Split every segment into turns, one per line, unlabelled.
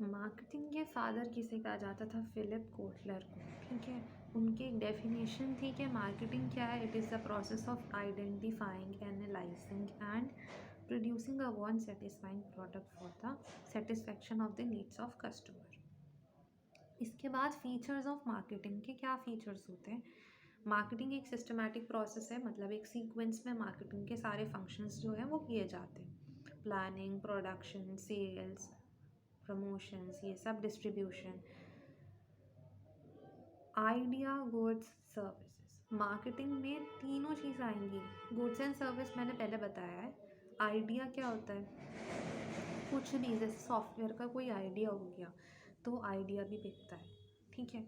Marketing के father किसे कहा जाता था? फिलिप कोटलर को। ठीक है, उनकी एक डेफिनेशन थी कि मार्केटिंग क्या है? It is the process of identifying, analysing and producing a one satisfying product for the satisfaction of the needs of customer. इसके बाद फीचर्स ऑफ मार्केटिंग के क्या फीचर्स होते हैं? मार्केटिंग एक सिस्टमैटिक प्रोसेस है, मतलब एक सीक्वेंस में मार्केटिंग के सारे फंक्शंस जो हैं वो किए जाते हैं। प्लानिंग, प्रोडक्शन, सेल्स, प्रमोशंस, ये सब distribution, idea, goods, services. Marketing में तीनों चीज़ आएंगी। गुड्स एंड सर्विस मैंने पहले बताया है। आइडिया क्या होता है? कुछ भी, जैसे सॉफ्टवेयर का कोई आइडिया हो गया तो आइडिया भी बिकता है। ठीक है,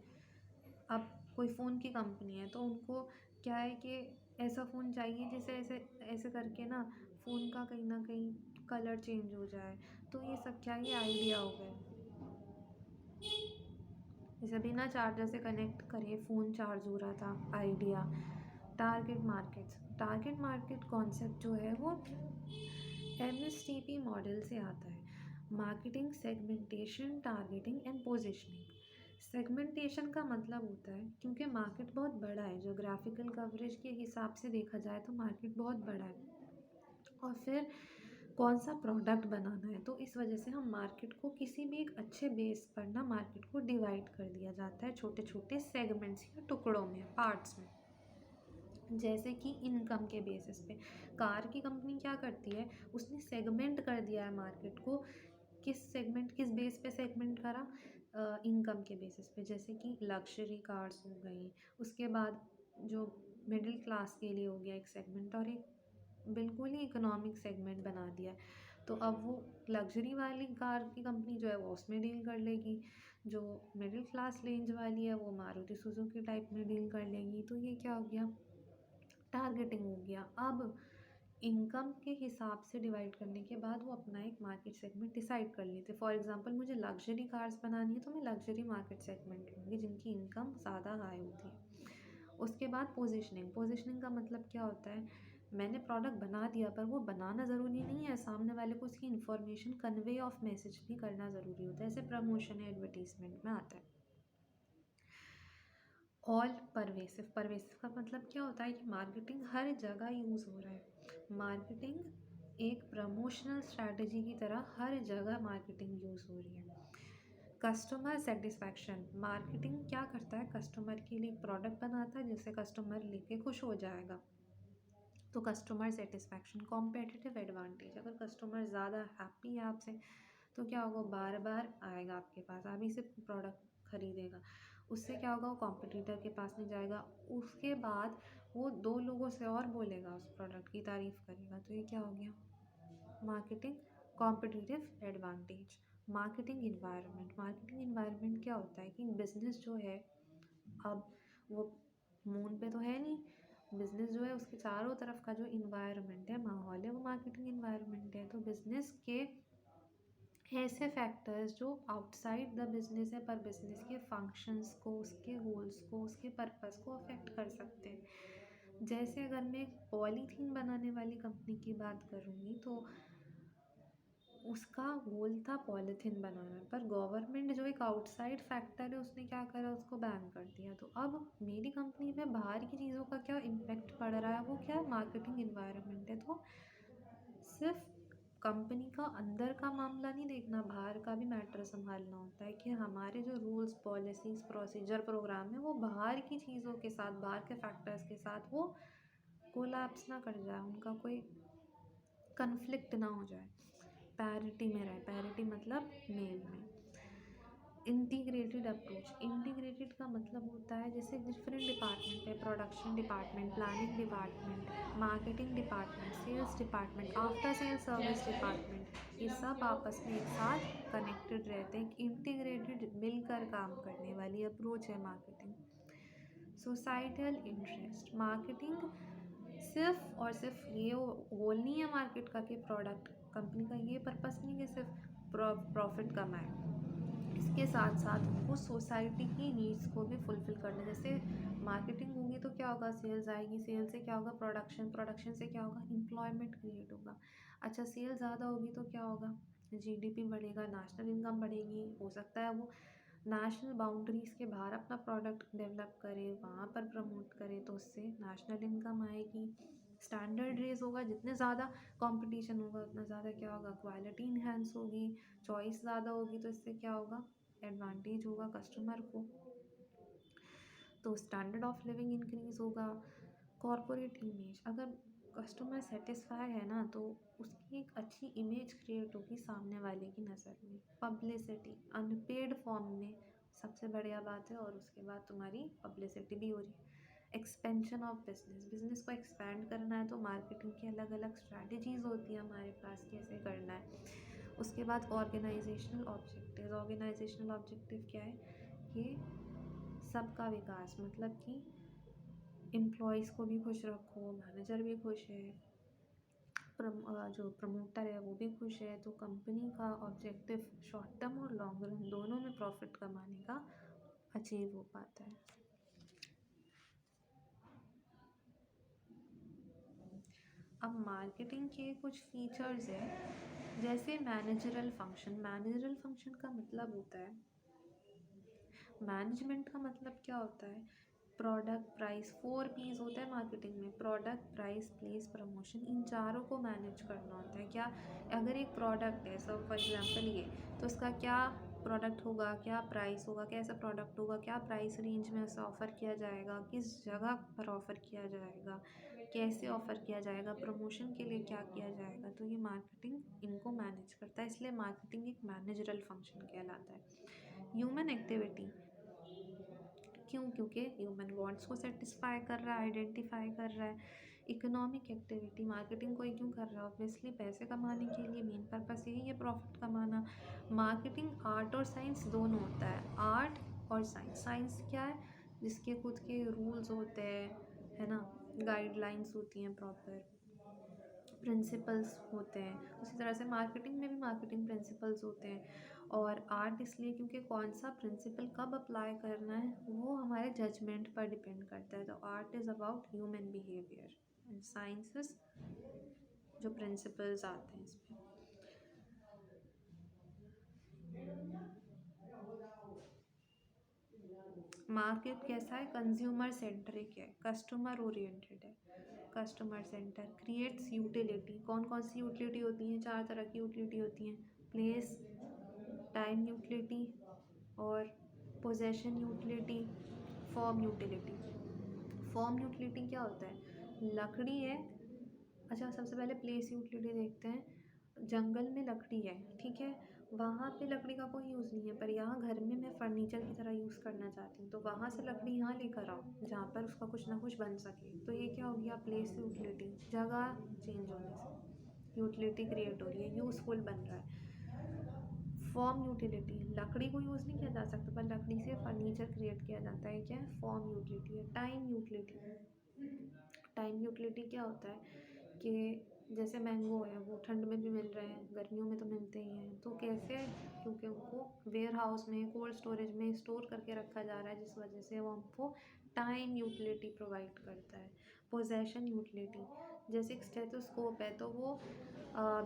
अब कोई फ़ोन की कंपनी है तो उनको क्या है कि ऐसा फ़ोन चाहिए जिसे ऐसे ऐसे करके ना फ़ोन का कहीं ना कहीं कलर चेंज हो जाए। तो ये सब क्या, ये आइडिया हो गए। जैसे बिना चार्जर से कनेक्ट करे फ़ोन चार्ज हो रहा था, आइडिया। टारगेट मार्केट कॉन्सेप्ट जो है वो MSTP मॉडल से आता है। Marketing segmentation, targeting and positioning. Segmentation का मतलब होता है, क्योंकि मार्केट बहुत बड़ा है, जोग्राफिकल कवरेज के हिसाब से देखा जाए तो मार्केट बहुत बड़ा है, और फिर कौन सा प्रोडक्ट बनाना है, तो इस वजह से हम मार्केट को किसी भी एक अच्छे बेस पर ना मार्केट को डिवाइड कर दिया जाता है छोटे छोटे सेगमेंट्स या टुकड़ों में, पार्ट्स में। जैसे कि इनकम के बेसिस पे कार की कंपनी क्या करती है, उसने सेगमेंट कर दिया है मार्केट को। किस बेस पे सेगमेंट करा? इनकम के बेसिस पे। जैसे कि लग्जरी कार्स हो गई, उसके बाद जो मिडिल क्लास के लिए हो गया एक सेगमेंट, और एक बिल्कुल ही इकोनॉमिक सेगमेंट बना दिया है। तो अब वो लग्जरी वाली कार की कंपनी जो है वो उसमें डील कर लेगी, जो मिडिल क्लास रेंज वाली है वो मारुति सुजुकी टाइप में डील कर लेगी। तो ये क्या हो गया? टारगेटिंग हो गया। अब इनकम के हिसाब से डिवाइड करने के बाद वो अपना एक मार्केट सेगमेंट डिसाइड कर लेते। फॉर एग्जांपल, मुझे लग्जरी कार्स बनानी है तो मैं लग्जरी मार्केट सेगमेंट लूँगी जिनकी इनकम ज़्यादा हाई होती है। उसके बाद पोजीशनिंग का मतलब क्या होता है? मैंने प्रोडक्ट बना दिया, पर वो बनाना ज़रूरी नहीं है, सामने वाले को उसकी इन्फॉर्मेशन, कन्वे ऑफ मैसेज भी करना ज़रूरी होता है। जैसे प्रमोशन या एडवर्टीजमेंट में आता है। ऑल परवेसिव का मतलब क्या होता है कि मार्केटिंग हर जगह यूज़ हो रहा है। मार्केटिंग एक प्रमोशनल स्ट्रैटेजी की तरह हर जगह मार्केटिंग यूज़ हो रही है। कस्टमर सेटिस्फैक्शन, मार्केटिंग क्या करता है? कस्टमर के लिए प्रोडक्ट बनाता है जिससे कस्टमर लेके खुश हो जाएगा। तो कस्टमर सेटिस्फैक्शन। कॉम्पिटिटिव एडवांटेज, अगर कस्टमर ज़्यादा हैप्पी है आपसे तो क्या होगा? बार बार आएगा आपके पास, आप ही से प्रोडक्ट खरीदेगा। उससे क्या होगा? वो कॉम्पिटिटर के पास नहीं जाएगा, उसके बाद वो 2 लोगों से और बोलेगा, उस प्रोडक्ट की तारीफ़ करेगा। तो ये क्या हो गया? Marketing competitive advantage. Marketing environment क्या होता है कि बिज़नेस जो है, अब वो मून पे तो है नहीं। बिज़नेस जो है उसके चारों तरफ का जो इन्वायरमेंट है, माहौल है, वो मार्केटिंग इन्वायरमेंट है। तो बिज़नेस के ऐसे फैक्टर्स जो आउटसाइड द बिज़नेस है, पर बिज़नेस के फंक्शंस को, उसके गोल्स को, उसके पर्पस को अफेक्ट कर सकते हैं। जैसे अगर मैं एक पॉलीथीन बनाने वाली कंपनी की बात करूँगी तो उसका गोल था पॉलीथीन बनाना, पर गवर्नमेंट जो एक आउटसाइड फैक्टर है उसने क्या करा? उसको बैन कर दिया। तो अब मेरी कंपनी पे बाहर की चीज़ों का क्या इम्पैक्ट पड़ रहा है? वो क्या है? मार्केटिंग इन्वायरमेंट है। तो सिर्फ कंपनी का अंदर का मामला नहीं देखना, बाहर का भी मैटर संभालना होता है कि हमारे जो रूल्स, पॉलिसीज़, प्रोसीजर, प्रोग्राम है वो बाहर की चीज़ों के साथ, बाहर के फैक्टर्स के साथ वो कोलैप्स ना कर जाए, उनका कोई कन्फ्लिक्ट ना हो जाए, पैरिटी में रहे। पैरिटी मतलब मेल में। इंटीग्रेटेड अप्रोच, इंटीग्रेटेड का मतलब होता है जैसे डिफरेंट डिपार्टमेंट है, production department, planning department, marketing department, sales department, after sale service department, ये सब आपस में एक साथ कनेक्टेड रहते हैं। इंटीग्रेटेड, मिलकर काम करने वाली अप्रोच है मार्केटिंग। सोसाइटल इंटरेस्ट, मार्केटिंग सिर्फ और सिर्फ ये गोल नहीं है मार्केट का कि प्रोडक्ट, कंपनी का ये पर्पस नहीं है सिर्फ प्रॉफिट कमाए। इसके साथ साथ वो सोसाइटी की नीड्स को भी फुलफ़िल करना। जैसे मार्केटिंग होगी तो क्या होगा? सेल्स आएगी, सेल से क्या होगा? प्रोडक्शन, प्रोडक्शन से क्या होगा? एम्प्लॉयमेंट क्रिएट होगा। अच्छा, सेल ज़्यादा होगी तो क्या होगा? जीडीपी बढ़ेगा, नेशनल इनकम बढ़ेगी। हो सकता है वो नेशनल बाउंड्रीज़ के बाहर अपना प्रोडक्ट डेवलप करे, वहाँ पर प्रमोट करे, तो उससे नेशनल इनकम आएगी। स्टैंडर्ड रेज़ होगा, जितने ज़्यादा कंपटीशन होगा उतना ज़्यादा क्या होगा, क्वालिटी इन्हेंस होगी, चॉइस ज़्यादा होगी, तो इससे क्या होगा, एडवांटेज होगा कस्टमर को, तो स्टैंडर्ड ऑफ लिविंग इंक्रीज़ होगा। कॉरपोरेट इमेज, अगर कस्टमर सेटिस्फाई है ना, तो उसकी एक अच्छी इमेज क्रिएट होगी सामने वाले की नज़र में। पब्लिसिटी अनपेड फॉर्म में सबसे बढ़िया बात है, और उसके बाद तुम्हारी पब्लिसिटी भी हो रही है। एक्सपेंशन ऑफ बिजनेस, बिजनेस को एक्सपैंड करना है तो मार्केटिंग की अलग अलग स्ट्रैटेजीज़ होती है हमारे पास, कैसे करना है। उसके बाद ऑर्गेनाइजेशनल ऑब्जेक्टिव क्या है, कि सबका विकास, मतलब कि एम्प्लॉयज़ को भी खुश रखो, मैनेजर भी खुश है, जो प्रमोटर है वो भी खुश है, तो कंपनी का ऑब्जेक्टिव शॉर्ट टर्म और लॉन्ग रन दोनों में प्रॉफिट कमाने का अचीव हो पाता है। अब मार्केटिंग के कुछ फीचर्स हैं, जैसे मैनेजरल फंक्शन का मतलब होता है, मैनेजमेंट का मतलब क्या होता है, प्रोडक्ट, प्राइस, 4 P's होता है मार्केटिंग में, प्रोडक्ट, प्राइस, प्लेस, प्रमोशन, इन चारों को मैनेज करना होता है। क्या, अगर एक प्रोडक्ट है, सो फॉर एग्जांपल ये, तो उसका क्या प्रोडक्ट होगा, क्या प्राइस होगा, कैसा प्रोडक्ट होगा, क्या प्राइस रेंज में उसे ऑफ़र किया जाएगा, किस जगह पर ऑफ़र किया जाएगा, कैसे ऑफ़र किया जाएगा, प्रमोशन के लिए क्या किया जाएगा, तो ये मार्केटिंग इनको मैनेज करता है, इसलिए मार्केटिंग एक मैनेजरल फंक्शन कहलाता है। ह्यूमन एक्टिविटी, क्यों, क्योंकि ह्यूमन वांट्स को सेटिस्फाई कर रहा है, आइडेंटिफाई कर रहा है। इकोनॉमिक एक्टिविटी, मार्केटिंग कोई क्यों कर रहा है, ऑब्वियसली पैसे कमाने के लिए, मेन पर्पस यही है प्रॉफिट कमाना। मार्केटिंग आर्ट और साइंस दोनों होता है, आर्ट और साइंस। साइंस क्या है, जिसके खुद के रूल्स होते हैं, है ना, गाइडलाइंस होती हैं, प्रॉपर प्रिंसिपल्स होते हैं। उसी तरह से मार्केटिंग में भी मार्केटिंग प्रिंसिपल्स होते हैं। और आर्ट इसलिए क्योंकि कौन सा प्रिंसिपल कब अप्लाई करना है वो हमारे जजमेंट पर डिपेंड करता है, तो art is about human behaviour and sciences जो प्रिंसिपल्स आते हैं इसमें। मार्केट कैसा है, कंज्यूमर सेंट्रिक है, कस्टमर ओरिएंटेड है, कस्टमर सेंटर, क्रिएट्स यूटिलिटी, कौन कौन सी यूटिलिटी होती हैं, 4 तरह की यूटिलिटी होती हैं, प्लेस, टाइम यूटिलिटी और possession utility, form utility. Form utility क्या होता है, लकड़ी है, अच्छा सबसे पहले प्लेस यूटिलिटी देखते हैं। जंगल में लकड़ी है, ठीक है, वहाँ पे लकड़ी का कोई यूज़ नहीं है, पर यहाँ घर में मैं फर्नीचर की तरह यूज़ करना चाहती हूँ, तो वहाँ से लकड़ी यहाँ लेकर आओ जहाँ पर उसका कुछ ना कुछ बन सके, तो ये क्या हो गया, प्लेस यूटिलिटी, जगह चेंज होने से यूटिलिटी क्रिएट हो रही है, यूज़फुल बन रहा है। फॉर्म यूटिलिटी, लकड़ी को यूज़ नहीं किया जा सकता, पर लकड़ी से फर्नीचर क्रिएट किया जाता है, क्या है, फॉर्म यूटिलिटी है। टाइम यूटिलिटी, टाइम यूटिलिटी क्या होता है कि जैसे मैंगो है, वो ठंड में भी मिल रहे हैं, गर्मियों में तो मिलते ही हैं, तो कैसे, क्योंकि उनको वेयर हाउस में, कोल्ड स्टोरेज में स्टोर करके रखा जा रहा है, जिस वजह से वो हमको टाइम यूटिलिटी प्रोवाइड करता है। पोजेशन यूटिलिटी, जैसे एक स्टेथोस्कोप है, तो वो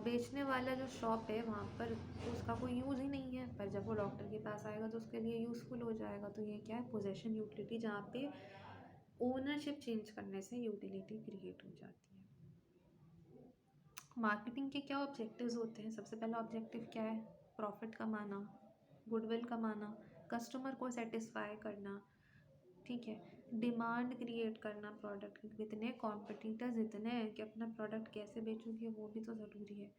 बेचने वाला जो शॉप है वहाँ पर उसका कोई यूज़ ही नहीं है, पर जब वो डॉक्टर के पास आएगा तो उसके लिए यूज़फुल हो जाएगा, तो ये क्या है, पोजेशन यूटिलिटी, जहाँ पे ओनरशिप चेंज करने से यूटिलिटी क्रिएट हो जाती है। मार्केटिंग के क्या ऑब्जेक्टिव्स होते हैं, सबसे पहला ऑब्जेक्टिव क्या है, प्रॉफिट कमाना, गुडविल कमाना, कस्टमर को सेटिस्फाई करना, ठीक है, डिमांड क्रिएट करना प्रोडक्ट की, इतने कॉम्पिटिटर्स इतने हैं कि अपना प्रोडक्ट कैसे बेचोगे वो भी तो ज़रूरी है,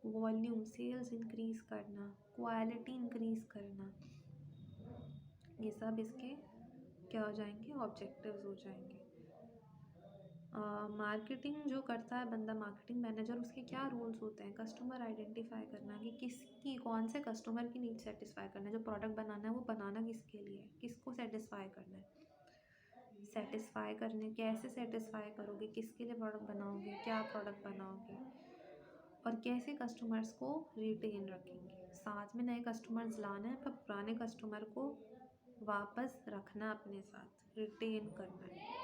वॉल्यूम, सेल्स इंक्रीज़ करना, क्वालिटी इंक्रीज़ करना, ये सब इसके क्या हो जाएंगे, ऑब्जेक्टिव्स हो जाएंगे। मार्केटिंग जो करता है बंदा, मार्केटिंग मैनेजर, उसके क्या रोल्स होते हैं, कस्टमर आइडेंटिफाई करना, कि किसकी, कौन से कस्टमर की नीड सेटिस्फाई करना है, जो प्रोडक्ट बनाना है वो बनाना किसके लिए है, किसको सेटिस्फाई करना है, सेटिस्फाई करने, कैसे सेटिस्फाई करोगे, किसके लिए प्रोडक्ट बनाओगे, क्या प्रोडक्ट बनाओगे, और कैसे कस्टमर्स को रिटेन रखेंगे, साथ में नए कस्टमर्स लाना है, पर पुराने कस्टमर को वापस रखना अपने साथ, रिटेन करना है।